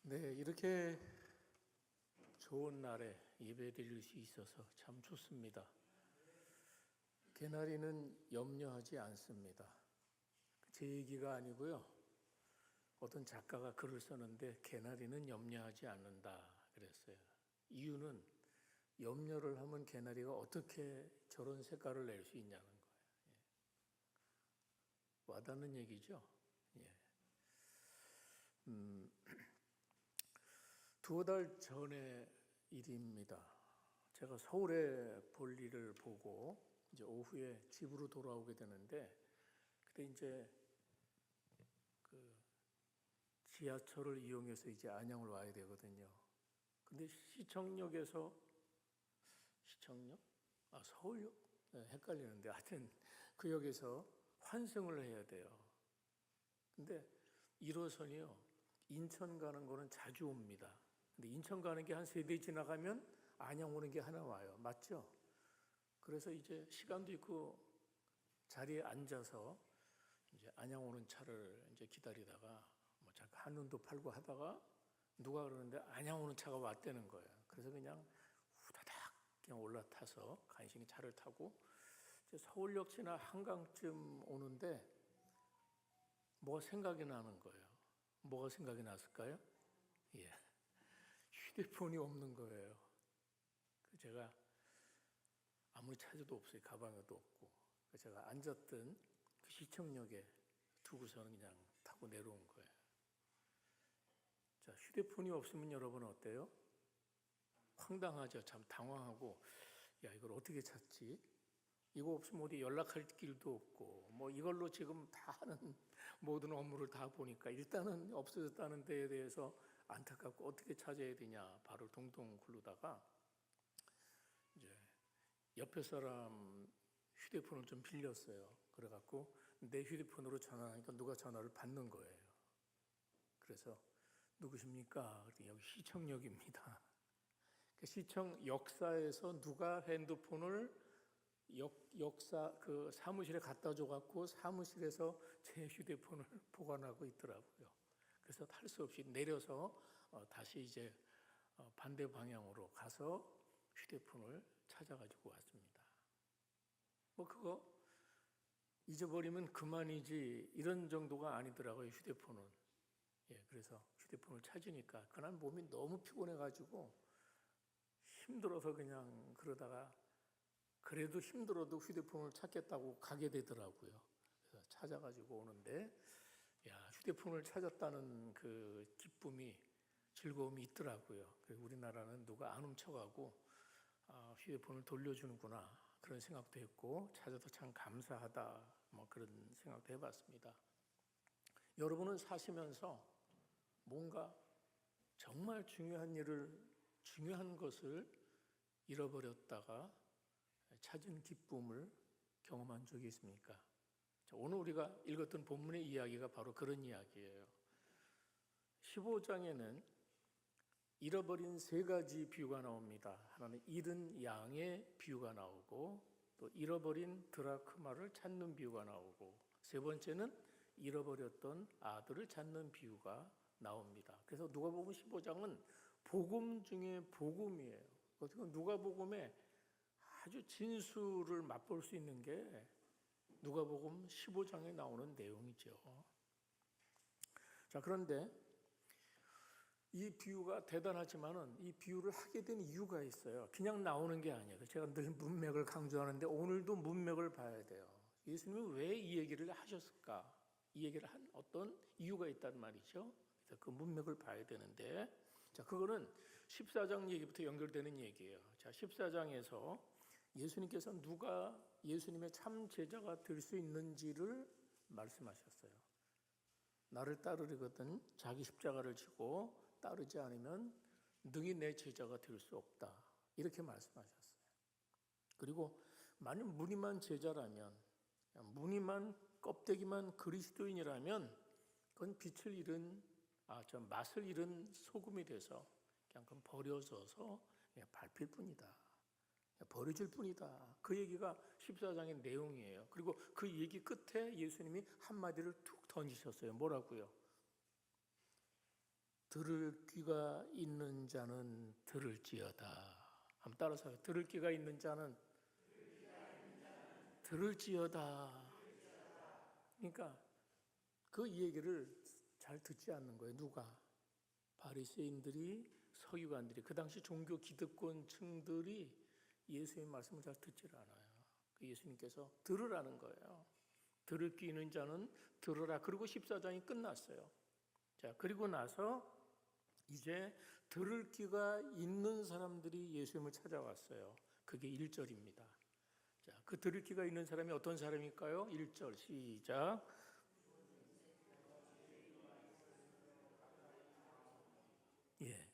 네, 이렇게 좋은 날에 예배드릴 수 있어서 참 좋습니다. 개나리는 염려하지 않습니다. 제 얘기가 아니고요. 어떤 작가가 글을 썼는데 개나리는 염려하지 않는다 그랬어요. 이유는 염려를 하면 개나리가 어떻게 저런 색깔을 낼 수 있냐는 거예요. 와닿는 얘기죠. 예. 두어 달 전의 일입니다. 제가 서울에 볼일을 보고 이제 오후에 집으로 돌아오게 되는데 그때 이제 그 지하철을 이용해서 이제 안양을 와야 되거든요. 근데 시청역? 서울역? 네, 헷갈리는데 하여튼 그 역에서 환승을 해야 돼요. 근데 1호선이요. 인천 가는 거는 자주 옵니다. 근데 인천 가는 게 한 3대 지나가면 안양 오는 게 하나 와요. 맞죠? 그래서 이제 시간도 있고 자리에 앉아서 이제 안양 오는 차를 이제 기다리다가 뭐 잠깐 한눈도 팔고 하다가 누가 그러는데 안양 오는 차가 왔다는 거예요. 그래서 그냥 후다닥 그냥 올라타서 간신히 차를 타고 이제 서울역 지나 한강쯤 오는데 뭐가 생각이 나는 거예요. 뭐가 생각이 났을까요? 예. 휴대폰이 없는 거예요. 제가 아무리 찾아도 없어요. 가방에도 없고. 제가 앉았던 그 시청역에 두고서는 그냥 타고 내려온 거예요. 자, 휴대폰이 없으면 여러분 어때요? 황당하죠. 참 당황하고, 야, 이걸 어떻게 찾지? 이거 없으면 어디 연락할 길도 없고, 뭐 이걸로 지금 다 하는 모든 업무를 다 보니까 일단은 없어졌다는 데에 대해서 안타깝고 어떻게 찾아야 되냐, 발을 동동 굴르다가 이제 옆에 사람 휴대폰을 좀 빌렸어요. 그래갖고 내 휴대폰으로 전화하니까 누가 전화를 받는 거예요. 그래서 누구십니까? 그랬더니 여기 시청역입니다. 시청 역사에서 누가 핸드폰을 역사 그 사무실에 갖다 줘갖고 사무실에서 제 휴대폰을 보관하고 있더라고요. 그래서 할 수 없이 내려서 다시 이제 반대 방향으로 가서 휴대폰을 찾아가지고 왔습니다. 뭐 그거 잊어버리면 그만이지 이런 정도가 아니더라고요. 휴대폰은. 예, 그래서 휴대폰을 찾으니까 그날 몸이 너무 피곤해가지고 힘들어서 그냥 그러다가 그래도 힘들어도 휴대폰을 찾겠다고 가게 되더라고요. 그래서 찾아가지고 오는데, 야, 휴대폰을 찾았다는 그 기쁨이, 즐거움이 있더라고요. 그래서 우리나라는 누가 안 훔쳐가고, 휴대폰을 돌려주는구나. 그런 생각도 했고, 찾아서 참 감사하다. 뭐 그런 생각도 해봤습니다. 여러분은 사시면서 뭔가 정말 중요한 것을 잃어버렸다가 찾은 기쁨을 경험한 적이 있습니까? 오늘 우리가 읽었던 본문의 이야기가 바로 그런 이야기예요. 15장에는 잃어버린 3가지 비유가 나옵니다. 하나는 잃은 양의 비유가 나오고 또 잃어버린 드라크마를 찾는 비유가 나오고 세 번째는 잃어버렸던 아들을 찾는 비유가 나옵니다. 그래서 누가복음 15장은 복음 중에 복음이에요. 누가복음에 아주 진수를 맛볼 수 있는 게 누가복음 15장에 나오는 내용이죠. 자, 그런데 이 비유가 대단하지만은 이 비유를 하게 된 이유가 있어요. 그냥 나오는 게 아니에요. 제가 늘 문맥을 강조하는데 오늘도 문맥을 봐야 돼요. 예수님은 왜 이 얘기를 하셨을까? 이 얘기를 한 어떤 이유가 있단 말이죠. 그래서 그 문맥을 봐야 되는데, 자, 그거는 14장 얘기부터 연결되는 얘기예요. 자, 14장에서 예수님께서 누가 예수님의 참 제자가 될 수 있는지를 말씀하셨어요. 나를 따르려거든 자기 십자가를 지고 따르지 않으면 능히 내 제자가 될 수 없다. 이렇게 말씀하셨어요. 그리고 만약 무늬만 제자라면, 무늬만 껍데기만 그리스도인이라면 그건 맛을 잃은 소금이 돼서 그냥 그건 버려져서 그냥 밟힐 뿐이다. 버려질 뿐이다. 그 얘기가 14장의 내용이에요. 그리고 그 얘기 끝에 예수님이 한마디를 툭 던지셨어요. 뭐라고요? 들을 귀가 있는 자는 들을지어다. 한번 따라서 해요. 들을 귀가 있는 자는 들을지어다. 그러니까 그 얘기를 잘 듣지 않는 거예요. 누가? 바리새인들이, 서기관들이, 그 당시 종교 기득권층들이 예수의 말씀을 잘 듣질 않아요. 예수님께서 들으라는 거예요. 들을 귀 있는 자는 들으라. 그리고 14장이 끝났어요. 자, 그리고 나서 이제 들을 귀가 있는 사람들이 예수님을 찾아왔어요. 그게 1절입니다. 자, 그 들을 귀가 있는 사람이 어떤 사람일까요? 1절 시작. 예.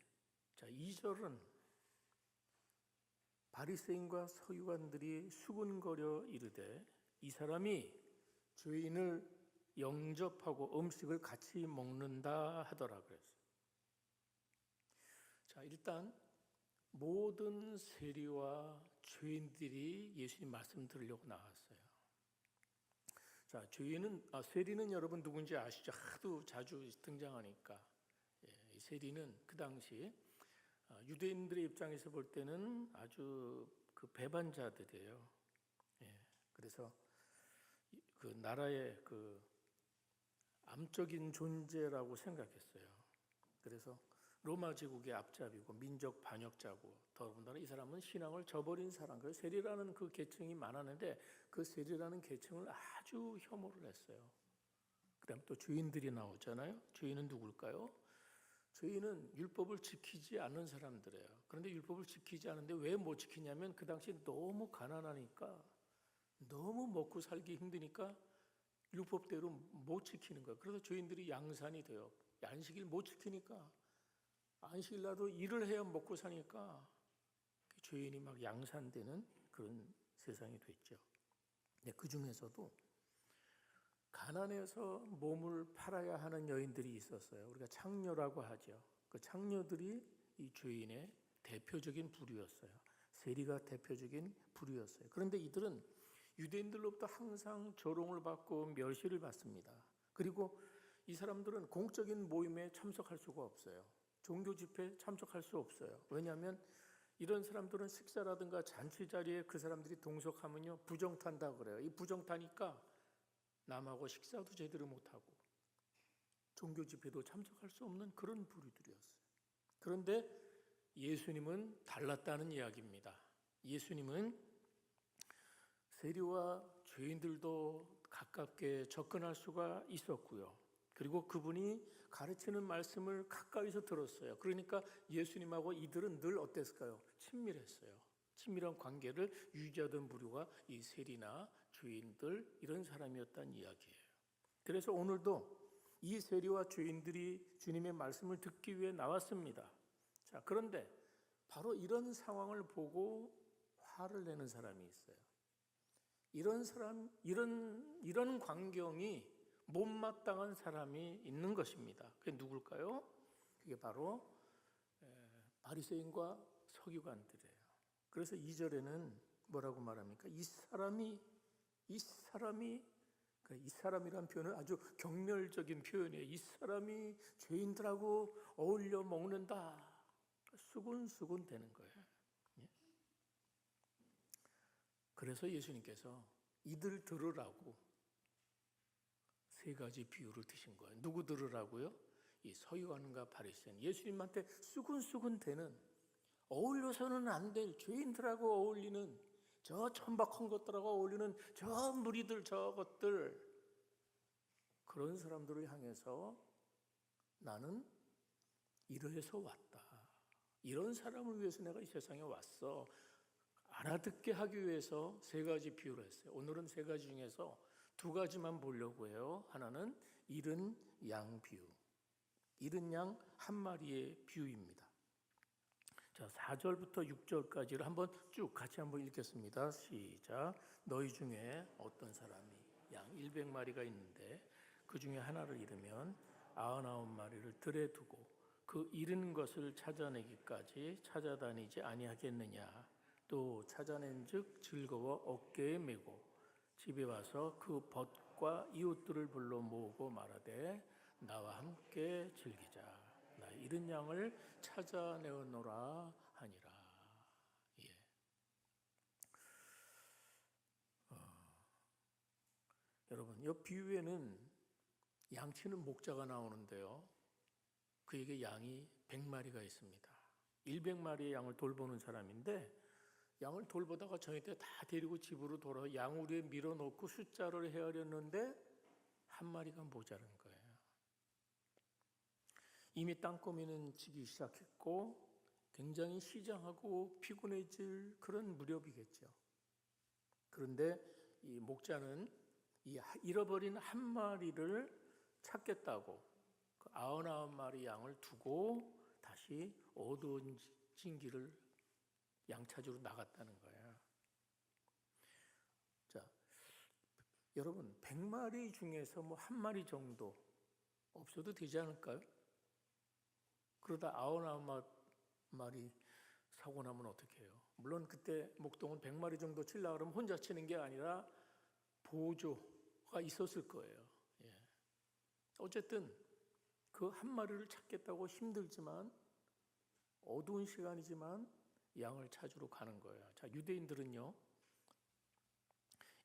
자, 2절은 바리새인과 서기관들이 수군거려 이르되 이 사람이 죄인을 영접하고 음식을 같이 먹는다 하더라 그랬어요. 자, 일단 모든 세리와 죄인들이 예수님 말씀 들으려고 나왔어요. 자, 세리는 여러분 누군지 아시죠? 하도 자주 등장하니까. 이 세리는 그 당시 유대인들의 입장에서 볼 때는 아주 그 배반자들이에요. 그래서 그 나라의 그 암적인 존재라고 생각했어요. 그래서 로마 제국의 앞잡이고 민족 반역자고 더군다나 이 사람은 신앙을 저버린 사람. 그래서 세리라는 그 계층이 많았는데 그 세리라는 계층을 아주 혐오를 했어요. 그다음 또 죄인들이 나오잖아요. 죄인은 누굴까요? 죄인은 율법을 지키지 않는 사람들이에요. 그런데 율법을 지키지 않는데 왜 못 지키냐면 그 당시 너무 가난하니까, 너무 먹고 살기 힘드니까 율법대로 못 지키는 거예요. 그래서 죄인들이 양산이 돼요. 안식일 못 지키니까, 안식일 나도 일을 해야 먹고 사니까 죄인이 막 양산되는 그런 세상이 됐죠. 그 중에서도 가난해서 몸을 팔아야 하는 여인들이 있었어요. 우리가 창녀라고 하죠. 그 창녀들이 이 죄인의 대표적인 부류였어요. 세리가 대표적인 부류였어요. 그런데 이들은 유대인들로부터 항상 조롱을 받고 멸시를 받습니다. 그리고 이 사람들은 공적인 모임에 참석할 수가 없어요. 종교 집회에 참석할 수 없어요. 왜냐하면 이런 사람들은 식사라든가 잔치 자리에 그 사람들이 동석하면요 부정탄다 그래요. 이 부정타니까 남하고 식사도 제대로 못하고 종교 집회도 참석할 수 없는 그런 부류들이었어요. 그런데 예수님은 달랐다는 이야기입니다. 예수님은 세리와 죄인들도 가깝게 접근할 수가 있었고요. 그리고 그분이 가르치는 말씀을 가까이서 들었어요. 그러니까 예수님하고 이들은 늘 어땠을까요? 친밀했어요. 친밀한 관계를 유지하던 부류가 이 세리나 죄인들 이런 사람이었다는 이야기예요. 그래서 오늘도 이 세리와 죄인들이 주님의 말씀을 듣기 위해 나왔습니다. 자, 그런데 바로 이런 상황을 보고 화를 내는 사람이 있어요. 이런 광경이 못마땅한 사람이 있는 것입니다. 그게 누굴까요? 그게 바로 바리새인과 서기관들이에요. 그래서 2절에는 뭐라고 말합니까? 이 사람이란 표현은 아주 경멸적인 표현이에요. 이 사람이 죄인들하고 어울려 먹는다. 수군수군 되는 거예요. 그래서 예수님께서 이들 들으라고 세 가지 비유를 드신 거예요. 누구 들으라고요? 이 서기관과 바리새인. 예수님한테 수군수군 되는, 어울려서는 안 될 죄인들하고 어울리는, 저 천박한 것들하고 어울리는 저 무리들, 저것들, 그런 사람들을 향해서 나는 이러해서 왔다. 이런 사람을 위해서 내가 이 세상에 왔어. 알아듣게 하기 위해서 세 가지 비유를 했어요. 오늘은 세 가지 중에서 두 가지만 보려고 해요. 하나는 잃은 양 비유. 잃은 양 한 마리의 비유입니다. 자, 4절부터 6절까지를 한번 쭉 같이 한번 읽겠습니다. 시작. 너희 중에 어떤 사람이 양 100마리가 있는데 그 중에 하나를 잃으면 99마리를 들에 두고 그 잃은 것을 찾아내기까지 찾아다니지 아니하겠느냐. 또 찾아낸즉 즐거워 어깨에 메고 집에 와서 그 벗과 이웃들을 불러 모으고 말하되 나와 함께 즐기자. 나 잃은 양을 찾아내었노라 하니라. 예. 여러분, 이 비유에는 양치는 목자가 나오는데요. 그에게 양이 100마리가 있습니다. 100마리의 양을 돌보는 사람인데, 양을 돌보다가 저녁 때 다 데리고 집으로 돌아 양우리에 밀어놓고 숫자를 헤아렸는데 한 마리가 모자란 거예요. 이미 땅거미는 지기 시작했고 굉장히 시장하고 피곤해질 그런 무렵이겠죠. 그런데 이 목자는 이 잃어버린 한 마리를 찾겠다고 그 99마리 양을 두고 다시 어두운 길을 양 찾으러 나갔다는 거예요. 자, 여러분 100마리 중에서 뭐 한 마리 정도 없어도 되지 않을까요? 그러다 99마리 사고 나면 어떻게 해요? 물론 그때 목동은 100마리 정도 치려고 그러면 혼자 치는 게 아니라 보조가 있었을 거예요. 예. 어쨌든 그 한 마리를 찾겠다고 힘들지만 어두운 시간이지만 양을 찾으러 가는 거예요. 자, 유대인들은요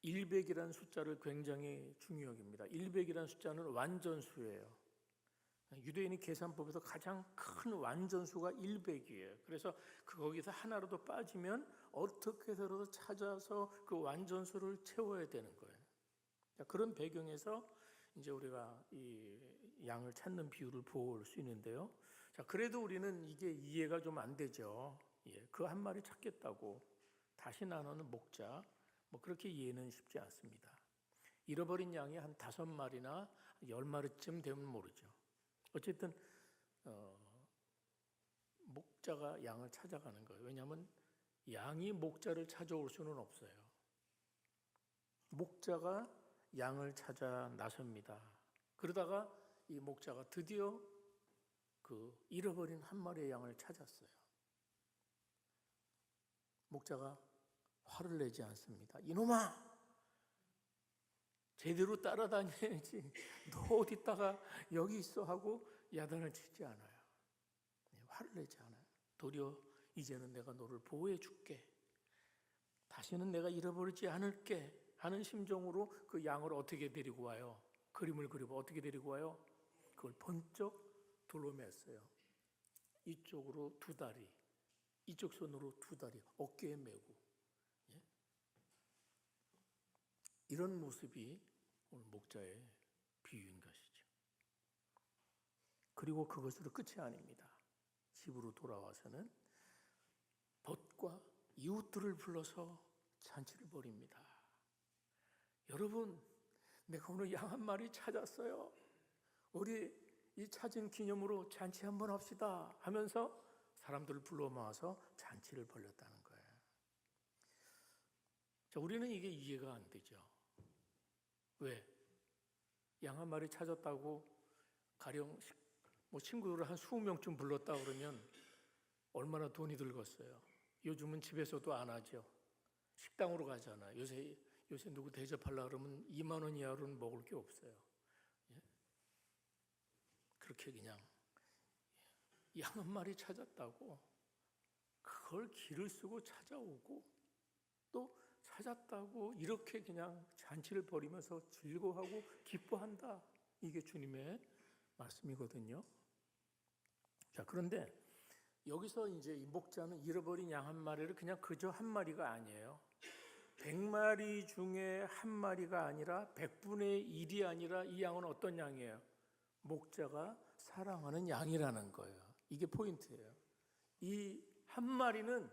100이라는 숫자를 굉장히 중요히 여깁니다. 100이라는 숫자는 완전수예요. 유대인이 계산법에서 가장 큰 완전수가 100이에요. 그래서 거기서 하나라도 빠지면 어떻게 해서라도 찾아서 그 완전수를 채워야 되는 거예요. 자, 그런 배경에서 이제 우리가 이 양을 찾는 비유를 볼 수 있는데요. 자, 그래도 우리는 이게 이해가 좀 안 되죠. 예, 그 한 마리 찾겠다고 다시 나누는 목자, 뭐 그렇게 이해는 쉽지 않습니다. 잃어버린 양이 한 5마리나 10마리쯤 되면 모르죠. 어쨌든 목자가 양을 찾아가는 거예요. 왜냐하면 양이 목자를 찾아올 수는 없어요. 목자가 양을 찾아 나섭니다. 그러다가 이 목자가 드디어 그 잃어버린 한 마리의 양을 찾았어요. 목자가 화를 내지 않습니다. 이놈아! 제대로 따라다녀야지. 너 어디다가 여기 있어 하고 야단을 치지 않아요. 화를 내지 않아요. 도리어 이제는 내가 너를 보호해 줄게. 다시는 내가 잃어버리지 않을게 하는 심정으로 그 양을 어떻게 데리고 와요? 그림을 그리고 어떻게 데리고 와요? 그걸 번쩍 돌로 맸어요. 이쪽으로 2다리, 이쪽 손으로 2다리, 어깨에 메고. 예? 이런 모습이 오늘 목자의 비유인 것이죠. 그리고 그것으로 끝이 아닙니다. 집으로 돌아와서는 벗과 이웃들을 불러서 잔치를 벌입니다. 여러분, 내가 오늘 양 한 마리 찾았어요. 우리 이 찾은 기념으로 잔치 한번 합시다 하면서 사람들을 불러 모아서 잔치를 벌였다는 거예요. 자, 우리는 이게 이해가 안 되죠. 왜? 양 한 마리 찾았다고 가령 뭐 친구들을 한 20명쯤 불렀다 그러면 얼마나 돈이 들겠어요. 요즘은 집에서도 안 하죠. 식당으로 가잖아요. 요새 누구 대접하려고 그러면 2만 원 이하로는 먹을 게 없어요. 예? 그렇게 그냥 양 한 마리 찾았다고 그걸 길을 쓰고 찾아오고 또 찾았다고 이렇게 그냥 잔치를 벌이면서 즐거워하고 기뻐한다. 이게 주님의 말씀이거든요. 자, 그런데 여기서 이제 이 목자는 잃어버린 양 한 마리를 그냥 그저 한 마리가 아니에요. 100마리 중에 한 마리가 아니라 100분의 1이 아니라 이 양은 어떤 양이에요? 목자가 사랑하는 양이라는 거예요. 이게 포인트예요. 이 한 마리는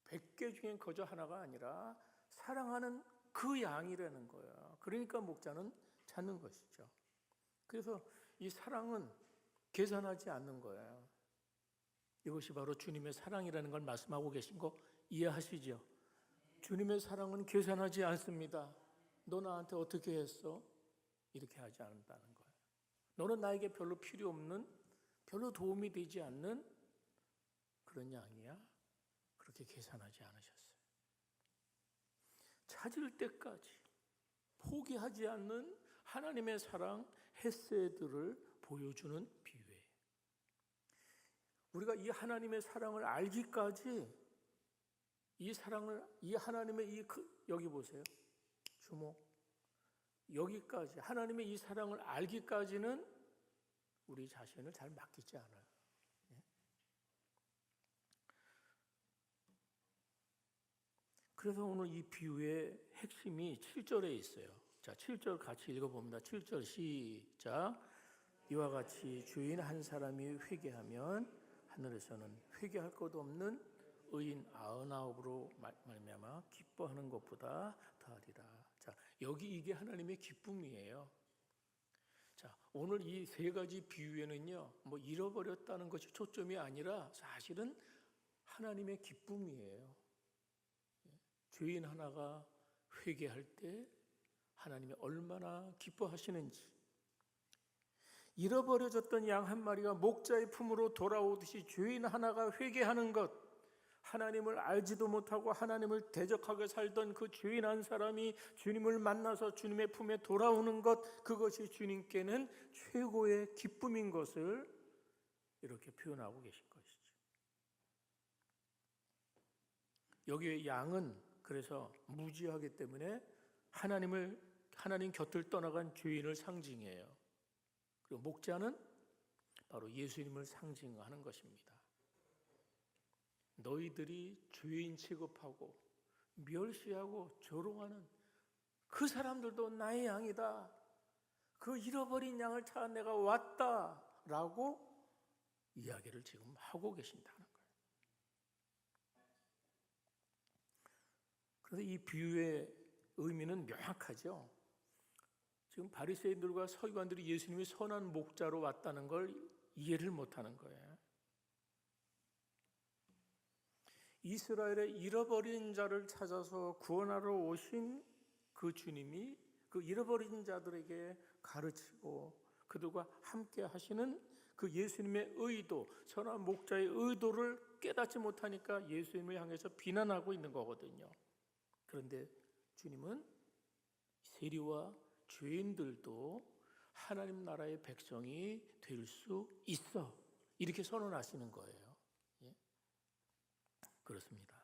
100개 중에 그저 하나가 아니라 사랑하는 그 양이라는 거예요. 그러니까 목자는 찾는 것이죠. 그래서 이 사랑은 계산하지 않는 거예요. 이것이 바로 주님의 사랑이라는 걸 말씀하고 계신 거 이해하시죠? 주님의 사랑은 계산하지 않습니다. 너 나한테 어떻게 했어? 이렇게 하지 않는다는 거예요. 너는 나에게 별로 필요 없는, 별로 도움이 되지 않는 그런 양이야. 그렇게 계산하지 않으셨어요. 찾을 때까지 포기하지 않는 하나님의 사랑, 헤세드를 보여주는 비유예요. 우리가 이 하나님의 사랑을 알기까지 이 하나님의 여기 보세요. 주목. 여기까지 하나님의 이 사랑을 알기까지는 우리 자신을 잘 맡기지 않아요. 그래서 오늘 이 비유의 핵심이 7절에 있어요. 자, 7절 같이 읽어봅니다. 7절 시작. 이와 같이 주인 한 사람이 회개하면 하늘에서는 회개할 것 없는 의인 99으로 말미암아 기뻐하는 것보다 더하리라. 자, 여기 이게 하나님의 기쁨이에요. 자, 오늘 이 세 가지 비유에는요, 뭐 잃어버렸다는 것이 초점이 아니라 사실은 하나님의 기쁨이에요. 죄인 하나가 회개할 때 하나님이 얼마나 기뻐하시는지, 잃어버려졌던 양 한 마리가 목자의 품으로 돌아오듯이 죄인 하나가 회개하는 것, 하나님을 알지도 못하고 하나님을 대적하게 살던 그 죄인 한 사람이 주님을 만나서 주님의 품에 돌아오는 것, 그것이 주님께는 최고의 기쁨인 것을 이렇게 표현하고 계신 것이죠. 여기에 양은 그래서 무지하기 때문에 하나님 곁을 떠나간 죄인을 상징해요. 그리고 목자는 바로 예수님을 상징하는 것입니다. 너희들이 죄인 취급하고 멸시하고 조롱하는 그 사람들도 나의 양이다. 그 잃어버린 양을 찾아 내가 왔다라고 이야기를 지금 하고 계신다는 거예요. 그래서 이 비유의 의미는 명확하죠. 지금 바리새인들과 서기관들이 예수님이 선한 목자로 왔다는 걸 이해를 못하는 거예요. 이스라엘의 잃어버린 자를 찾아서 구원하러 오신 그 주님이 그 잃어버린 자들에게 가르치고 그들과 함께 하시는 그 예수님의 의도, 선한 목자의 의도를 깨닫지 못하니까 예수님을 향해서 비난하고 있는 거거든요. 그런데 주님은 세리와 죄인들도 하나님 나라의 백성이 될 수 있어, 이렇게 선언하시는 거예요. 예? 그렇습니다.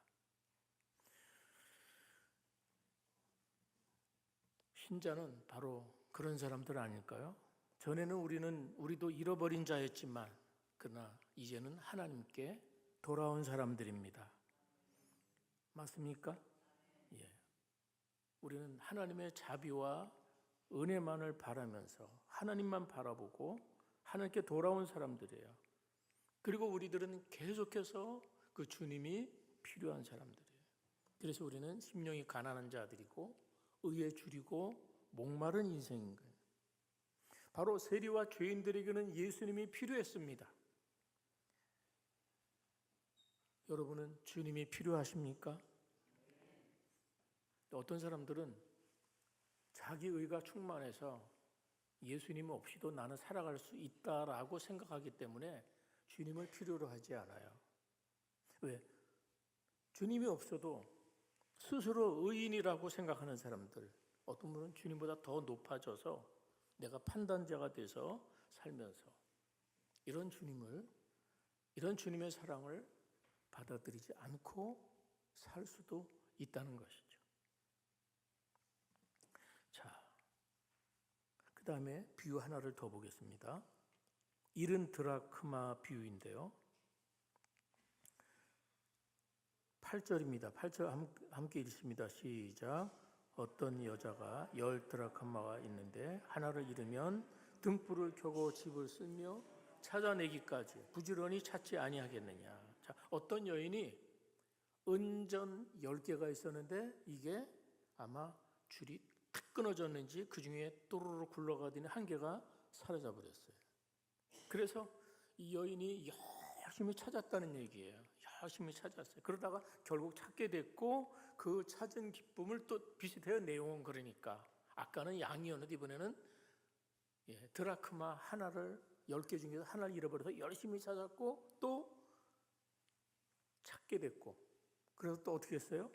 신자는 바로 그런 사람들 아닐까요? 전에는 우리도 잃어버린 자였지만 그러나 이제는 하나님께 돌아온 사람들입니다. 맞습니까? 예. 우리는 하나님의 자비와 은혜만을 바라면서 하나님만 바라보고 하나님께 돌아온 사람들이에요. 그리고 우리들은 계속해서 그 주님이 필요한 사람들이에요. 그래서 우리는 심령이 가난한 자들이고 의에 줄이고 목마른 인생인 거예요. 바로 세리와 죄인들에게는 예수님이 필요했습니다. 여러분은 주님이 필요하십니까? 어떤 사람들은 자기 의가 충만해서 예수님 없이도 나는 살아갈 수 있다라고 생각하기 때문에 주님을 필요로 하지 않아요. 왜? 주님이 없어도 스스로 의인이라고 생각하는 사람들, 어떤 분은 주님보다 더 높아져서 내가 판단자가 돼서 살면서 이런 주님의 사랑을 받아들이지 않고 살 수도 있다는 것이죠. 자, 그 다음에 비유 하나를 더 보겠습니다. 70드라크마 비유인데요. 8절입니다. 8절 함께 읽습니다. 시작. 어떤 여자가 10드라크마가 있는데 하나를 잃으면 등불을 켜고 집을 쓸며 찾아내기까지 부지런히 찾지 아니하겠느냐. 자, 어떤 여인이 은전 10개가 있었는데 이게 아마 줄이 탁 끊어졌는지 그 중에 또르르 굴러가더니 한 개가 사라져 버렸어요. 그래서 이 여인이 열심히 찾았다는 얘기예요. 열심히 찾았어요. 그러다가 결국 찾게 됐고 그 찾은 기쁨을 또 비슷해요. 내용은. 그러니까 아까는 양이었는데 이번에는 드라크마 하나를 10개 중에서 하나를 잃어버려서 열심히 찾았고 또 찾게 됐고, 그래서 또 어떻게 했어요?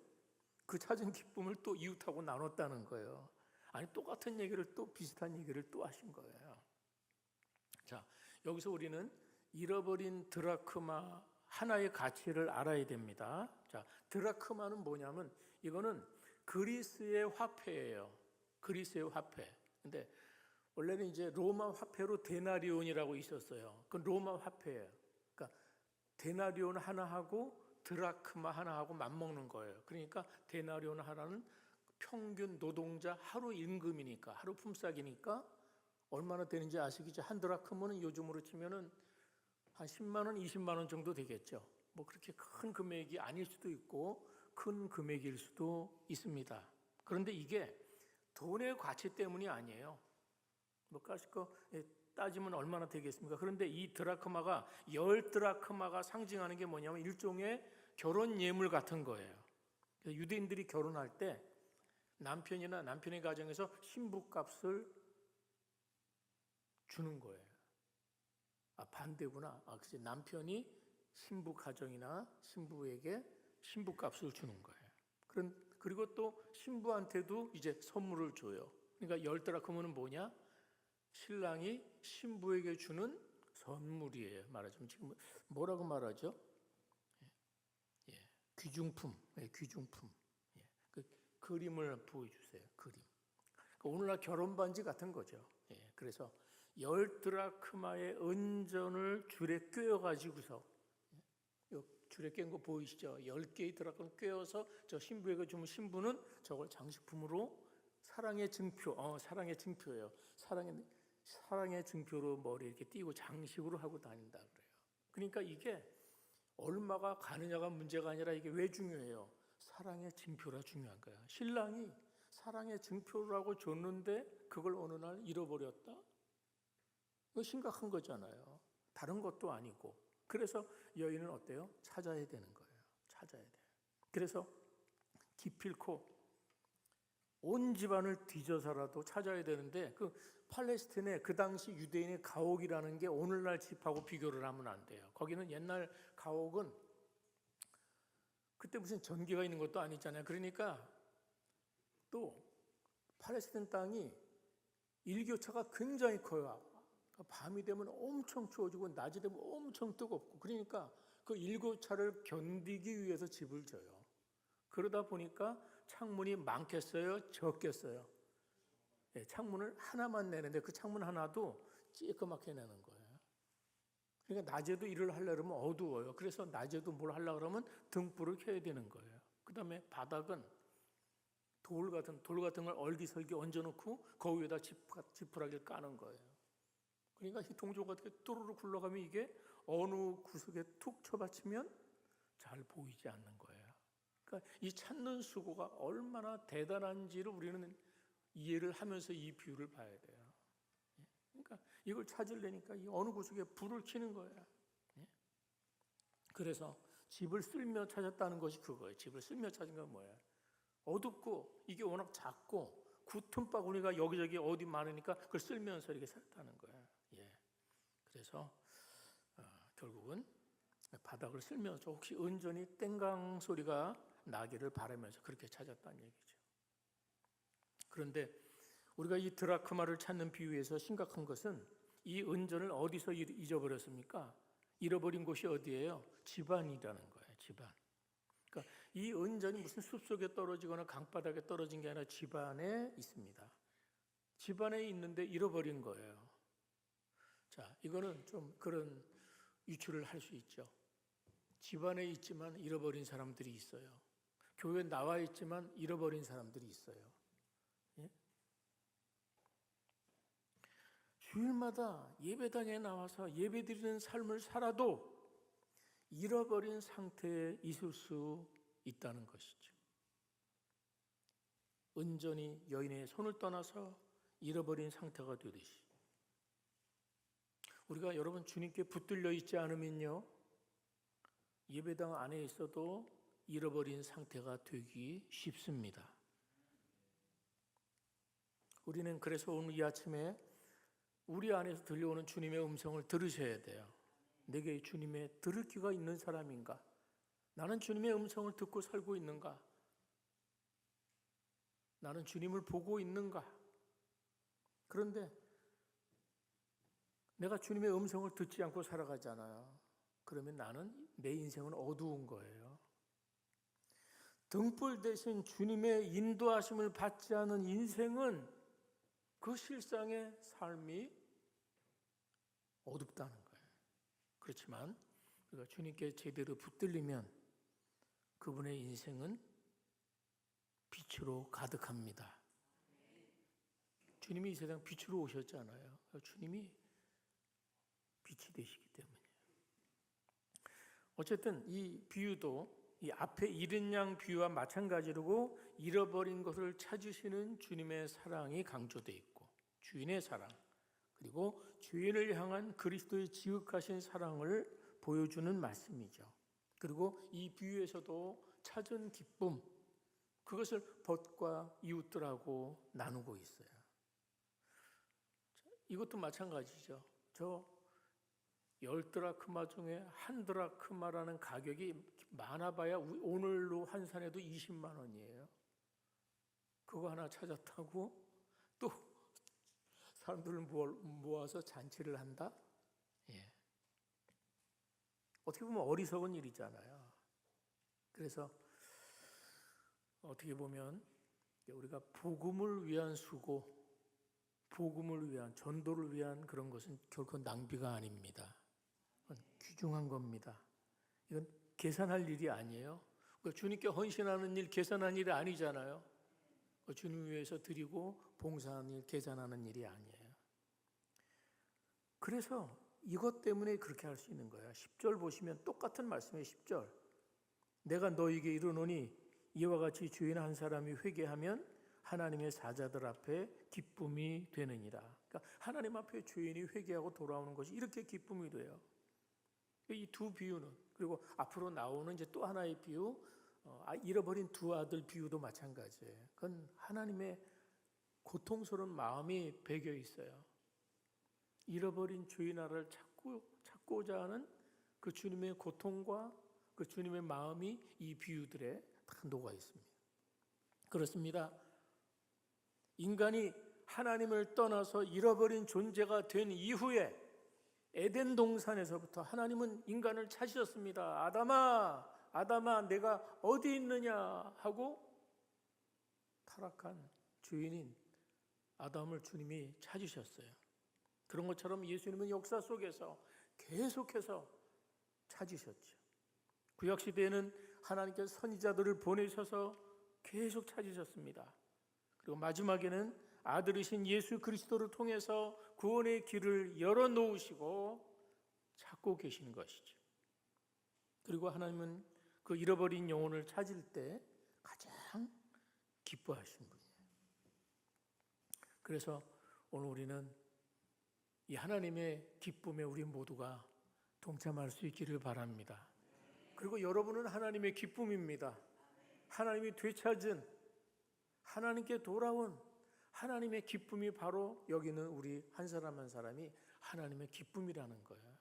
그 찾은 기쁨을 또 이웃하고 나눴다는 거예요. 아니, 똑같은 얘기를 또 비슷한 얘기를 또 하신 거예요. 자, 여기서 우리는 잃어버린 드라크마 하나의 가치를 알아야 됩니다. 자, 드라크마는 뭐냐면 이거는 그리스의 화폐예요. 그리스의 화폐. 근데 원래는 이제 로마 화폐로 데나리온이라고 있었어요. 그건 로마 화폐예요. 그러니까 데나리온 하나하고 드라크마 하나하고 맞먹는 거예요. 그러니까 데나리온 하나는 평균 노동자 하루 임금이니까, 하루 품삯이니까 얼마나 되는지 아시겠죠? 한 드라크마는 요즘으로 치면은 한 10만 원, 20만 원 정도 되겠죠. 뭐 그렇게 큰 금액이 아닐 수도 있고 큰 금액일 수도 있습니다. 그런데 이게 돈의 가치 때문이 아니에요. 뭐 가시거 따지면 얼마나 되겠습니까? 그런데 이 드라크마가 10드라크마가 상징하는 게 뭐냐면 일종의 결혼 예물 같은 거예요. 그래서 유대인들이 결혼할 때 남편이나 남편의 가정에서 신부값을 주는 거예요. 아, 반대구나. 아, 그치. 남편이 신부 가정이나 신부에게 신부값을 주는 거예요. 그리고 또 신부한테도 이제 선물을 줘요. 그러니까 10드라크마는 뭐냐? 신랑이 신부에게 주는 선물이에요. 말하자면 지금 뭐라고 말하죠? 예, 귀중품, 귀중품. 예, 그 그림을 보여주세요. 그림. 그러니까 오늘날 결혼 반지 같은 거죠. 예, 그래서 10드라크마의 은전을 줄에 꿰어가지고서 줄에 깬 거 보이시죠? 10개의 드라크마 꿰어서 저 신부에게 주면 신부는 저걸 장식품으로 사랑의 증표, 사랑의 증표예요. 사랑의 증표로 머리에 이렇게 띄고 장식으로 하고 다닌다 그래요. 그러니까 이게 얼마가 가느냐가 문제가 아니라 이게 왜 중요해요? 사랑의 증표라 중요한 거야. 신랑이 사랑의 증표라고 줬는데 그걸 어느 날 잃어버렸다? 이거 심각한 거잖아요. 다른 것도 아니고. 그래서 여인은 어때요? 찾아야 되는 거예요. 찾아야 돼요. 그래서 기필코 온 집안을 뒤져서라도 찾아야 되는데 그 팔레스틴의 그 당시 유대인의 가옥이라는 게 오늘날 집하고 비교를 하면 안 돼요. 거기는 옛날 가옥은 그때 무슨 전기가 있는 것도 아니잖아요. 그러니까 또 팔레스틴 땅이 일교차가 굉장히 커요. 밤이 되면 엄청 추워지고 낮이 되면 엄청 뜨겁고 그러니까 그 일교차를 견디기 위해서 집을 져요. 그러다 보니까 창문이 많겠어요? 적겠어요? 네, 창문을 하나만 내는데 그 창문 하나도 찌끄맣게 내는 거예요. 그러니까 낮에도 일을 하려면 어두워요. 그래서 낮에도 뭘 하려고 그러면 등불을 켜야 되는 거예요. 그 다음에 바닥은 돌 같은 걸 얼기설기 얹어놓고 그 위에다 지푸라기를 까는 거예요. 그러니까 이 동조가 어떻게 뚜루루 굴러가면 이게 어느 구석에 툭 쳐받치면 잘 보이지 않는 거예요. 그러니까 이 찾는 수고가 얼마나 대단한지를 우리는 이해를 하면서 이 비유를 봐야 돼요. 그러니까 이걸 찾으려니까 이 어느 구석에 불을 켜는 거예요. 그래서 집을 쓸며 찾았다는 것이 그거예요. 집을 쓸며 찾은 건 뭐예요? 어둡고 이게 워낙 작고 구틈바구니가 여기저기 어디 많으니까 그걸 쓸면서 이렇게 살았다는 거예요. 그래서 결국은 바닥을 쓸면서 혹시 은전히 땡강 소리가 나기를 바라면서 그렇게 찾았다는 얘기죠. 그런데 우리가 이 드라크마를 찾는 비유에서 심각한 것은 이 은전을 어디서 잊어버렸습니까? 잃어버린 곳이 어디예요? 집안이라는 거예요. 집안. 그러니까 이 은전이 무슨 숲속에 떨어지거나 강바닥에 떨어진 게 아니라 집안에 있습니다. 집안에 있는데 잃어버린 거예요. 자, 이거는 좀 그런 유추를 할 수 있죠. 집안에 있지만 잃어버린 사람들이 있어요. 교회에 나와 있지만 잃어버린 사람들이 있어요. 예? 주일마다 예배당에 나와서 예배드리는 삶을 살아도 잃어버린 상태에 있을 수 있다는 것이죠. 은전이 여인의 손을 떠나서 잃어버린 상태가 되듯이 우리가 여러분 주님께 붙들려 있지 않으면요 예배당 안에 있어도 잃어버린 상태가 되기 쉽습니다. 우리는 그래서 오늘 이 아침에 우리 안에서 들려오는 주님의 음성을 들으셔야 돼요. 내게 주님의 들을 귀가 있는 사람인가? 나는 주님의 음성을 듣고 살고 있는가? 나는 주님을 보고 있는가? 그런데 내가 주님의 음성을 듣지 않고 살아가잖아요. 그러면 나는 내 인생은 어두운 거예요. 등불 대신 주님의 인도하심을 받지 않은 인생은 그 실상의 삶이 어둡다는 거예요. 그렇지만 우리가 주님께 제대로 붙들리면 그분의 인생은 빛으로 가득합니다. 주님이 이 세상 빛으로 오셨잖아요. 주님이 빛이 되시기 때문이에요. 어쨌든 이 비유도 이 앞에 잃은 양 비유와 마찬가지로 잃어버린 것을 찾으시는 주님의 사랑이 강조되어 있고, 주인의 사랑, 그리고 주인을 향한 그리스도의 지극하신 사랑을 보여주는 말씀이죠. 그리고 이 비유에서도 찾은 기쁨, 그것을 벗과 이웃들하고 나누고 있어요. 이것도 마찬가지죠. 저 10드라크마 중에 1드라크마라는 가격이 많아봐야 오늘로 환산해도 20만 원이에요. 그거 하나 찾았다고 또 사람들을 모아서 잔치를 한다? 예. 어떻게 보면 어리석은 일이잖아요. 그래서 어떻게 보면 우리가 복음을 위한 수고, 복음을 위한, 전도를 위한 그런 것은 결코 낭비가 아닙니다. 귀중한 겁니다. 이건 계산할 일이 아니에요. 주님께 헌신하는 일 계산하는 일이 아니잖아요. 주님 위해서 드리고 봉사하는 일 계산하는 일이 아니에요. 그래서 이것 때문에 그렇게 할 수 있는 거예요. 10절 보시면 똑같은 말씀이에요. 10절. 내가 너에게 이르노니 이와 같이 주인 한 사람이 회개하면 하나님의 사자들 앞에 기쁨이 되느니라. 그러니까 하나님 앞에 주인이 회개하고 돌아오는 것이 이렇게 기쁨이 돼요. 이 두 비유는, 그리고 앞으로 나오는 이제 또 하나의 비유, 잃어버린 두 아들 비유도 마찬가지예요. 그건 하나님의 고통스러운 마음이 배겨 있어요. 잃어버린 주인 하나를 찾고자 하는 그 주님의 고통과 그 주님의 마음이 이 비유들에 다 녹아 있습니다. 그렇습니다. 인간이 하나님을 떠나서 잃어버린 존재가 된 이후에 에덴 동산에서부터 하나님은 인간을 찾으셨습니다. 아담아, 내가 어디 있느냐 하고 타락한 주인인 아담을 주님이 찾으셨어요. 그런 것처럼 예수님은 역사 속에서 계속해서 찾으셨죠. 구약시대에는 하나님께서 선지자들을 보내셔서 계속 찾으셨습니다. 그리고 마지막에는 아들이신 예수 그리스도를 통해서 구원의 길을 열어놓으시고 찾고 계시는 것이죠. 그리고 하나님은 그 잃어버린 영혼을 찾을 때 가장 기뻐하시는 분이에요. 그래서 오늘 우리는 이 하나님의 기쁨에 우리 모두가 동참할 수 있기를 바랍니다. 그리고 여러분은 하나님의 기쁨입니다. 하나님이 되찾은, 하나님께 돌아온 하나님의 기쁨이 바로 여기는 우리 한 사람 한 사람이 하나님의 기쁨이라는 거예요.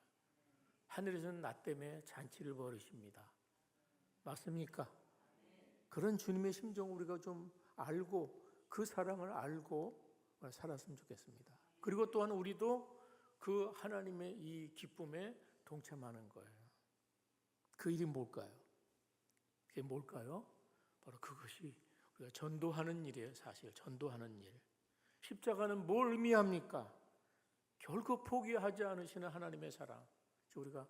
하늘에서는 나 때문에 잔치를 벌이십니다. 맞습니까? 그런 주님의 심정을 우리가 좀 알고 그 사랑을 알고 살았으면 좋겠습니다. 그리고 또한 우리도 그 하나님의 이 기쁨에 동참하는 거예요. 그 일이 뭘까요? 그게 뭘까요? 바로 그것이 우리가 전도하는 일이에요. 사실 전도하는 일. 십자가는 뭘 의미합니까? 결코 포기하지 않으시는 하나님의 사랑. 우리가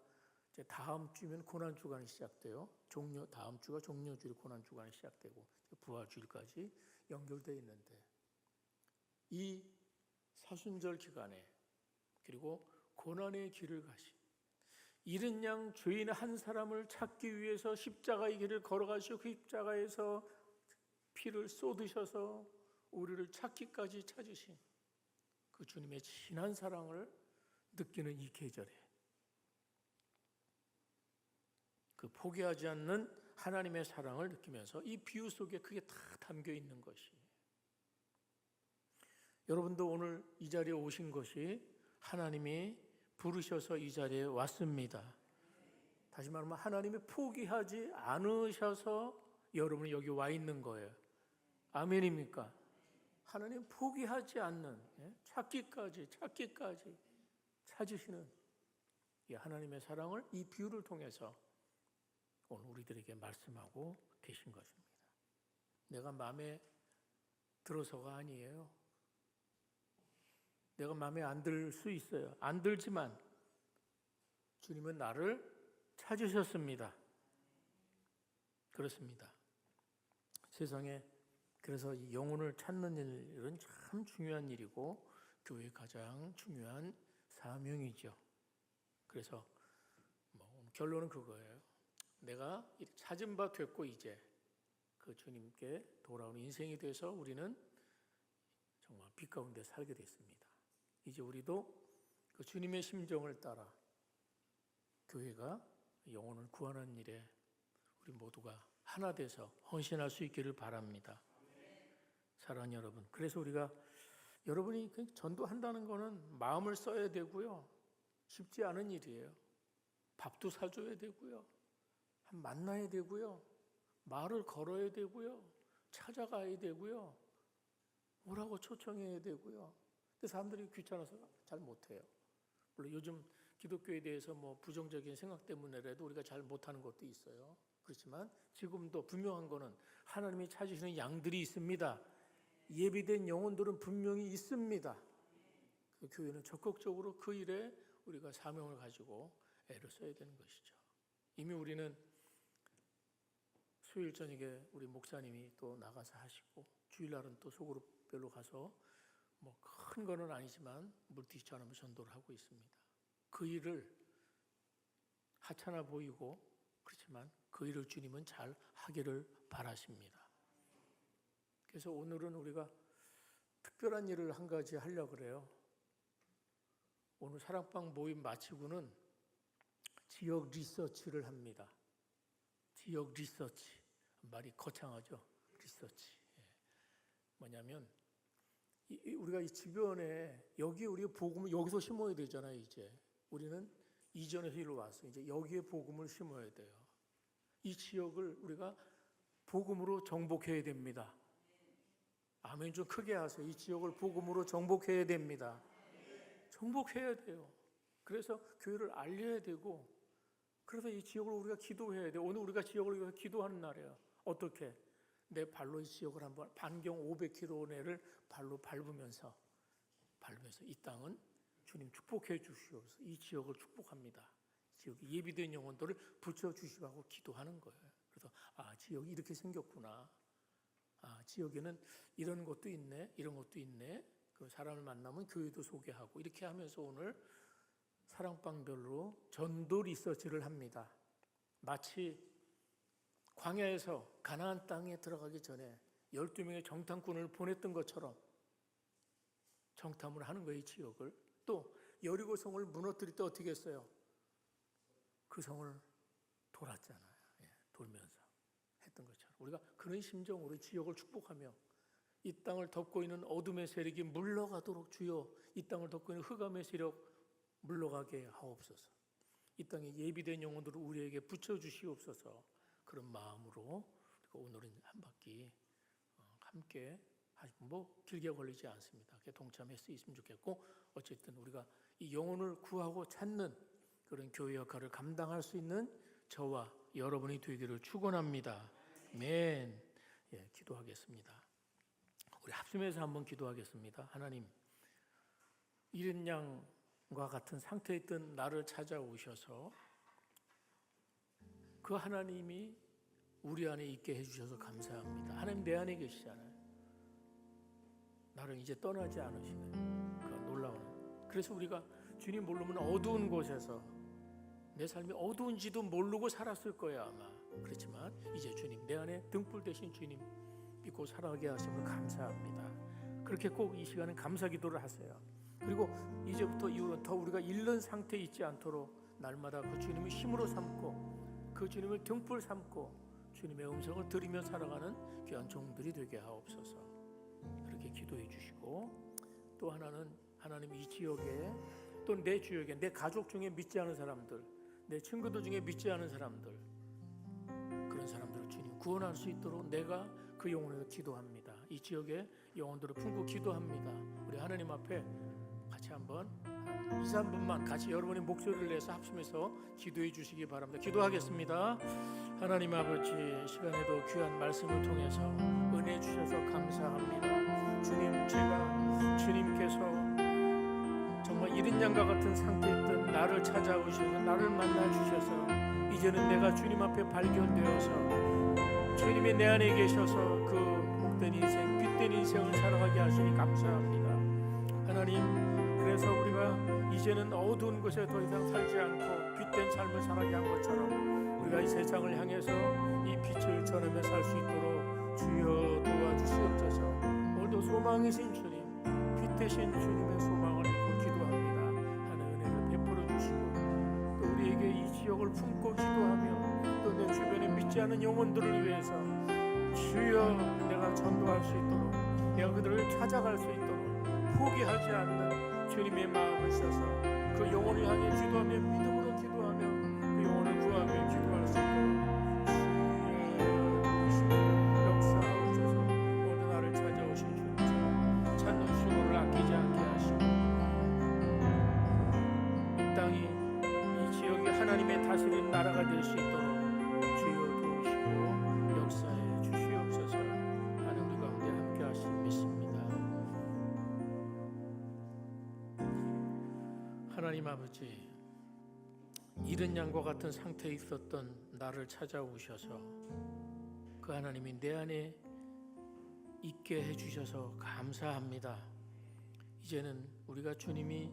이제 다음 주면 고난 주간이 시작돼요. 다음 주가 종려주일 고난 주간이 시작되고 부활주일까지 연결되어 있는데 이 사순절 기간에 그리고 고난의 길을 가신 잃은 양 죄인 한 사람을 찾기 위해서 십자가의 길을 걸어가시고 그 십자가에서 피를 쏟으셔서 우리를 찾기까지 찾으신 그 주님의 진한 사랑을 느끼는 이 계절에 그 포기하지 않는 하나님의 사랑을 느끼면서 이 비유 속에 그게 다 담겨 있는 것이, 여러분도 오늘 이 자리에 오신 것이 하나님이 부르셔서 이 자리에 왔습니다. 다시 말하면 하나님이 포기하지 않으셔서 여러분이 여기 와 있는 거예요. 아멘입니까? 하나님 포기하지 않는, 찾기까지 찾으시는 이 하나님의 사랑을 이 비유를 통해서 오늘 우리들에게 말씀하고 계신 것입니다. 내가 마음에 들어서가 아니에요. 내가 마음에 안 들 수 있어요. 안 들지만 주님은 나를 찾으셨습니다. 그렇습니다. 세상에 그래서 이 영혼을 찾는 일은 참 중요한 일이고 교회의 가장 중요한 사명이죠. 그래서 결론은 그거예요. 내가 찾은 바 됐고 이제 그 주님께 돌아오는 인생이 돼서 우리는 정말 빛 가운데 살게 됐습니다. 이제 우리도 그 주님의 심정을 따라 교회가 영혼을 구하는 일에 우리 모두가 하나 돼서 헌신할 수 있기를 바랍니다. 사랑하는 여러분, 그래서 우리가 여러분이 전도한다는 거는 마음을 써야 되고요. 쉽지 않은 일이에요. 밥도 사줘야 되고요. 만나야 되고요. 말을 걸어야 되고요. 찾아가야 되고요. 오라고 초청해야 되고요. 근데 사람들이 귀찮아서 잘 못해요. 물론 요즘 기독교에 대해서 부정적인 생각 때문에라도 우리가 잘 못하는 것도 있어요. 그렇지만 지금도 분명한 거는 하나님이 찾으시는 양들이 있습니다. 예비된 영혼들은 분명히 있습니다. 그 교회는 적극적으로 그 일에 우리가 사명을 가지고 애를 써야 되는 것이죠. 이미 우리는 수요일 저녁에 우리 목사님이 또 나가서 하시고 주일날은 또 소그룹별로 가서 큰 거는 아니지만 물티슈처럼 전도를 하고 있습니다. 그 일을 하찮아 보이고 그렇지만 그 일을 주님은 잘 하기를 바라십니다. 그래서 오늘은 우리가 특별한 일을 한 가지 하려고 그래요. 오늘 사랑방 모임 마치고는 지역 리서치를 합니다. 지역 리서치. 말이 거창하죠. 리서치. 뭐냐면 우리가 이 주변에 여기 우리가 복음을 여기서 심어야 되잖아요. 이제 우리는 이전에서 일로 왔어. 이제 여기에 복음을 심어야 돼요. 이 지역을 우리가 복음으로 정복해야 됩니다. 아멘 좀 크게 하세요. 이 지역을 복음으로 정복해야 됩니다. 정복해야 돼요. 그래서 교회를 알려야 되고 그래서 이 지역을 우리가 기도해야 돼요. 오늘 우리가 지역을 위해서 기도하는 날이에요. 어떻게? 내 발로 이 지역을 한번 반경 500km 내를 발로 밟으면서 이 땅은 주님 축복해 주시옵소서. 이 지역을 축복합니다. 지역에 예비된 영혼들을 붙여주시라고 기도하는 거예요. 그래서 지역이 이렇게 생겼구나. 지역에는 이런 것도 있네. 이런 것도 있네. 그 사람을 만나면 교회도 소개하고 이렇게 하면서 오늘 사랑방별로 전도 리서치를 합니다. 마치 광야에서 가나안 땅에 들어가기 전에 12명의 정탐꾼을 보냈던 것처럼 정탐을 하는 거예요. 이 지역을. 또 여리고 성을 무너뜨릴 때 어떻게 했어요? 그 성을 돌았잖아요. 돌면서 했던 것처럼 우리가 그런 심정으로 지역을 축복하며 이 땅을 덮고 있는 어둠의 세력이 물러가도록 주여 이 땅을 덮고 있는 흑암의 세력 물러가게 하옵소서. 이 땅에 예비된 영혼들을 우리에게 붙여주시옵소서. 그런 마음으로 오늘은 한 바퀴 함께 길게 걸리지 않습니다. 동참할 수 있으면 좋겠고 어쨌든 우리가 이 영혼을 구하고 찾는 그런 교회 역할을 감당할 수 있는 저와 여러분이 되기를 축원합니다. 아멘. 기도하겠습니다. 우리 합심해서 한번 기도하겠습니다. 하나님, 이른 양과 같은 상태에 있던 나를 찾아오셔서 그 하나님이 우리 안에 있게 해주셔서 감사합니다. 하나님 내 안에 계시잖아요. 나를 이제 떠나지 않으시네. 그 놀라운. 그래서 우리가 주님 모르면 어두운 곳에서 내 삶이 어두운지도 모르고 살았을 거예요 아마. 그렇지만 이제 주님 내 안에 등불 대신 주님 믿고 살아가게 하심을 감사합니다. 그렇게 꼭 이 시간은 감사 기도를 하세요. 그리고 이제부터 이후로 더 우리가 잃는 상태에 있지 않도록 날마다 그 주님을 힘으로 삼고 그 주님을 등불 삼고 주님의 음성을 들으며 살아가는 귀한 종들이 되게 하옵소서. 그렇게 기도해 주시고 또 하나는 하나님 이 지역에 또 내 지역에 내 가족 중에 믿지 않은 사람들 내 친구들 중에 믿지 않은 사람들 그런 사람들을 주님 구원할 수 있도록 내가 그 영혼에서 기도합니다. 이 지역에 영혼들을 품고 기도합니다. 우리 하나님 앞에 같이 한번 한 2, 3분만 같이 여러분의 목소리를 내서 합심해서 기도해 주시기 바랍니다. 기도하겠습니다. 하나님 아버지, 시간에도 귀한 말씀을 통해서 은혜 주셔서 감사합니다. 주님, 제가 주님께서 정말 이른 양과 같은 상태에 있던 나를 찾아오셔서 나를 만나 주셔서 이제는 내가 주님 앞에 발견되어서 주님이 내 안에 계셔서 그 복된 인생, 빛된 인생을 살아가게 하시니 감사합니다. 하나님, 그래서 우리가 이제는 어두운 곳에 더 이상 살지 않고 빛된 삶을 살아가게 한 것처럼 우리가 이 세상을 향해서 이 빛을 전하며 살 수 있도록 주여 도와주시옵소서. 오늘도 소망이신 주님, 빛 되신 주님의 소망을 믿고 기도합니다. 하는 은혜를 베풀어 주시고 또 우리에게 이 지역을 품고 기도하며 또 내 주변에 믿지 않은 영혼들을 위해서 주여 내가 전도할 수 있도록 내가 그들을 찾아갈 수 있도록 포기하지 않는 주님의 마음을 써서 그 영혼을 향해 기도하며 믿음으로 기도하며 그 영혼을 구하며 기도할 수 있도록 역사하옵소서. 오늘 나를 찾아오신 주님처럼 찾는 수고를 아끼지 않게 하시고 이 땅이 이 지역이 하나님의 다스리는 나라가 될 수 있도록 주여 도우시고 역사해 주시옵소서. 하는 우리 가운데 함께 하시니 믿습니다. 하나님 아버지, 이른 양과 같은 상태에 있었던 나를 찾아오셔서 그 하나님이 내 안에 있게 해주셔서 감사합니다. 이제는 우리가 주님이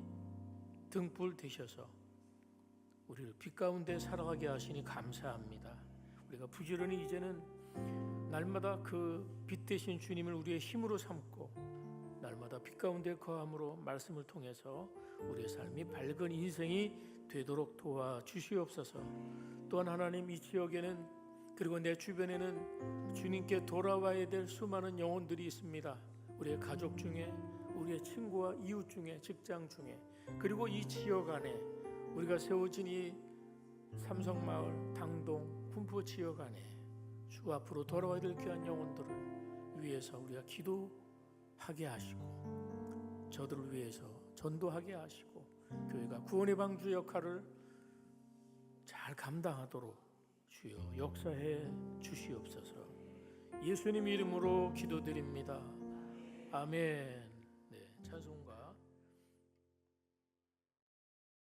등불 되셔서 우리를 빛 가운데 살아가게 하시니 감사합니다. 우리가 부지런히 이제는 날마다 그 빛 되신 주님을 우리의 힘으로 삼고 날마다 빛 가운데 거함으로 말씀을 통해서 우리의 삶이 밝은 인생이 되도록 도와주시옵소서. 또한 하나님, 이 지역에는 그리고 내 주변에는 주님께 돌아와야 될 수많은 영혼들이 있습니다. 우리의 가족 중에, 우리의 친구와 이웃 중에, 직장 중에, 그리고 이 지역 안에 우리가 세워진 이 삼성마을, 당동, 군포 지역 안에 주 앞으로 돌아와야 될 귀한 영혼들을 위해서 우리가 기도하게 하시고 저들을 위해서 전도하게 하시고 교회가 구원의 방주 역할을 잘 감당하도록 주여 역사해 주시옵소서. 예수님 이름으로 기도드립니다. 아멘.